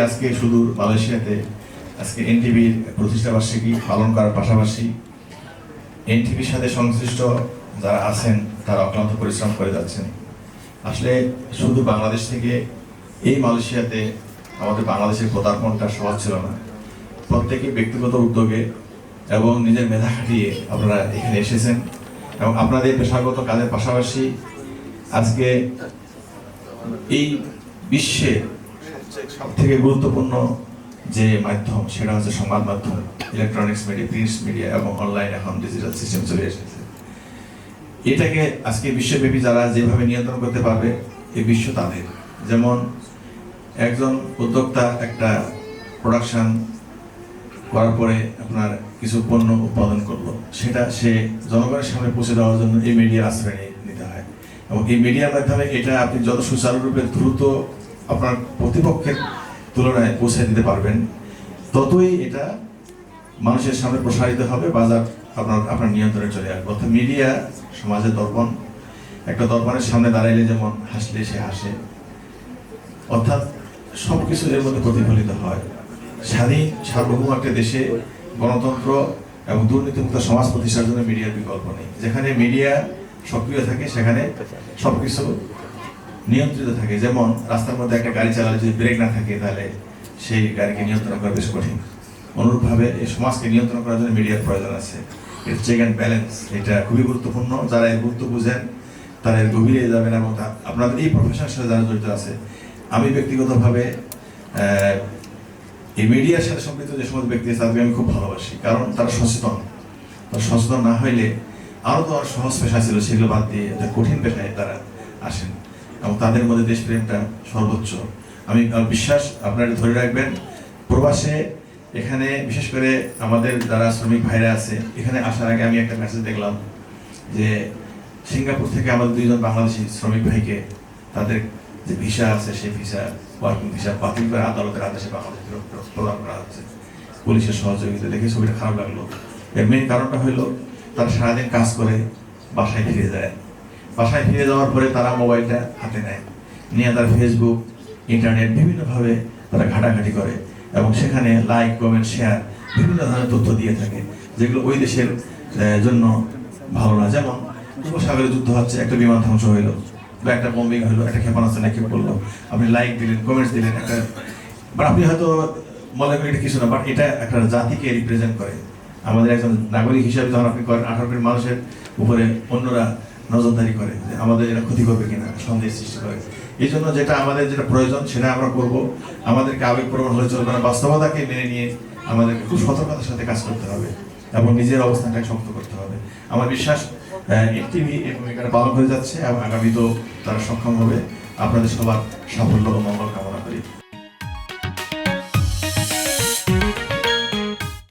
আজকে সুদূর মালয়েশিয়াতে আজকে এনটিভির প্রতিষ্ঠাবার্ষিকী পালন করার পাশাপাশি এনটিভির সাথে সংশ্লিষ্ট যারা আছেন তারা অক্লান্ত পরিশ্রম করে যাচ্ছেন। আসলে শুধু বাংলাদেশ থেকে এই মালয়েশিয়াতে আমাদের বাংলাদেশের পদার্পণটা সহজ ছিল না। প্রত্যেকেই ব্যক্তিগত উদ্যোগে এবং নিজের মেধা খাটিয়ে আপনারা এখানে এসেছেন এবং আপনাদের পেশাগত কাজের পাশাপাশি আজকে এই বিশ্বের সবথেকে গুরুত্বপূর্ণ যে মাধ্যম সেটা হচ্ছে সংবাদ মাধ্যম, ইলেকট্রনিক্স মিডিয়া, প্রিন্ট মিডিয়া এবং অনলাইন এখন ডিজিটাল সিস্টেম চলে এসেছে। এটাকে আজকে বিশ্বব্যাপী যারা যেভাবে নিয়ন্ত্রণ করতে পারবে এই বিশ্ব তাদের। যেমন একজন উদ্যোক্তা একটা প্রোডাকশন করার পরে আপনার কিছু পণ্য উৎপাদন করলো, সেটা সে জনগণের সামনে পৌঁছে দেওয়ার জন্য এই মিডিয়ার আশ্রয় নিতে হয় এবং এই মিডিয়ার মাধ্যমে এটা আপনি যত সুচারুরূপে দ্রুত আপনার প্রতিপক্ষের তুলনায় পৌঁছে দিতে পারবেন, ততই এটা মানুষের সামনে প্রসারিত হবে, বাজার আপনার নিয়ন্ত্রণে চলে আসবে। অর্থাৎ মিডিয়া সমাজের দর্পণ। একটা দর্পণের সামনে দাঁড়াইলে যেমন হাসলে সে হাসে, অর্থাৎ সবকিছু এর মধ্যে প্রতিফলিত হয়। স্বাধীন সার্বভৌম একটা দেশে গণতন্ত্র এবং দুর্নীতিমুক্ত সমাজ প্রতিষ্ঠার জন্য মিডিয়ার বিকল্প নেই। যেখানে মিডিয়া সক্রিয় থাকে সেখানে সবকিছু নিয়ন্ত্রিত থাকে। যেমন রাস্তার মধ্যে একটা গাড়ি চালালে যদি ব্রেক না থাকে তাহলে সেই গাড়িকে নিয়ন্ত্রণ করা বেশ কঠিন। অনুরূপভাবে এই সমাজকে নিয়ন্ত্রণ করার জন্য মিডিয়ার প্রয়োজন আছে। এর চেক অ্যান্ড ব্যালেন্স এটা খুবই গুরুত্বপূর্ণ। যারা এর গুরুত্ব বুঝেন তারা এর গভীরে যাবেন এবং আপনাদের এই প্রফেশনের সাথে যারা জড়িত আছে, আমি ব্যক্তিগতভাবে এই মিডিয়ার সাথে সম্পৃক্ত যে সমস্ত ব্যক্তি আছে তাদেরকে আমি খুব ভালোবাসি, কারণ তারা সচেতন। তারা সচেতন না হইলে আরও তো আর সহজ পেশা ছিল, সেগুলো বাদ দিয়ে কঠিন পেশায় তারা আসেন এবং তাদের মধ্যে দেশপ্রেমটা সর্বোচ্চ। আমি বিশ্বাস আপনারা ধরে রাখবেন। প্রবাসে এখানে বিশেষ করে আমাদের যারা শ্রমিক ভাইরা আছে, এখানে আসার আগে আমি একটা মেসেজ দেখলাম যে সিঙ্গাপুর থেকে আমাদের 2 জন বাংলাদেশি শ্রমিক ভাইকে তাদের যে ভিসা আছে সেই ভিসা ওয়ার্কিং ভিসা বাতিল করে আদালতের আদেশে বাংলাদেশে প্রদান করা হচ্ছে পুলিশের সহযোগিতা। দেখে ছবিটা খারাপ লাগলো। এর মেইন কারণটা হলো তারা সারাদিন কাজ করে বাসায় ফিরে যায়। বাসায় ফিরে যাওয়ার পরে তারা মোবাইলটা হাতে নেয়, নিয়ে তার ফেসবুক, ইন্টারনেট বিভিন্নভাবে তারা ঘাটাঘাটি করে এবং সেখানে লাইক, কমেন্ট, শেয়ার বিভিন্ন ধরনের তথ্য দিয়ে থাকে যেগুলো ওই দেশের জন্য ভালো না। যেমন উপসাগরে যুদ্ধ হচ্ছে, একটা বিমান ধ্বংস হইলো বা একটা বম্বিং হলো, একটা ক্ষেপণাস্ত্র নিক্ষেপ করলো, আপনি লাইক দিলেন, কমেন্টস দিলেন, একটা বাট আপনি হয়তো মনে করেন এটা কিছু না, বাট এটা একটা জাতিকে রিপ্রেজেন্ট করে। আমাদের একজন নাগরিক হিসাবে যখন আপনি করেন 18 কোটি মানুষের উপরে অন্যরা নজরদারি করে যে আমাদের এটা ক্ষতি করবে কিনা, সন্দেহ সৃষ্টি করে। এই জন্য আমাদের যেটা প্রয়োজন সেটা আমরা করব। আমাদেরকে আবেগপ্রবণ হলে চলবে না, বাস্তবতাকে মেনে নিয়ে আমাদেরকে খুব সতর্কতার সাথে কাজ করতে হবে এবং নিজের অবস্থানটাকে শক্ত করতে হবে। আমার বিশ্বাস এনটিভি এই ভূমিকাটা পালন করে যাচ্ছে এবং আগামীতেও তারা সক্ষম হবে। আপনাদের সবার সাফল্য ও মঙ্গল কামনা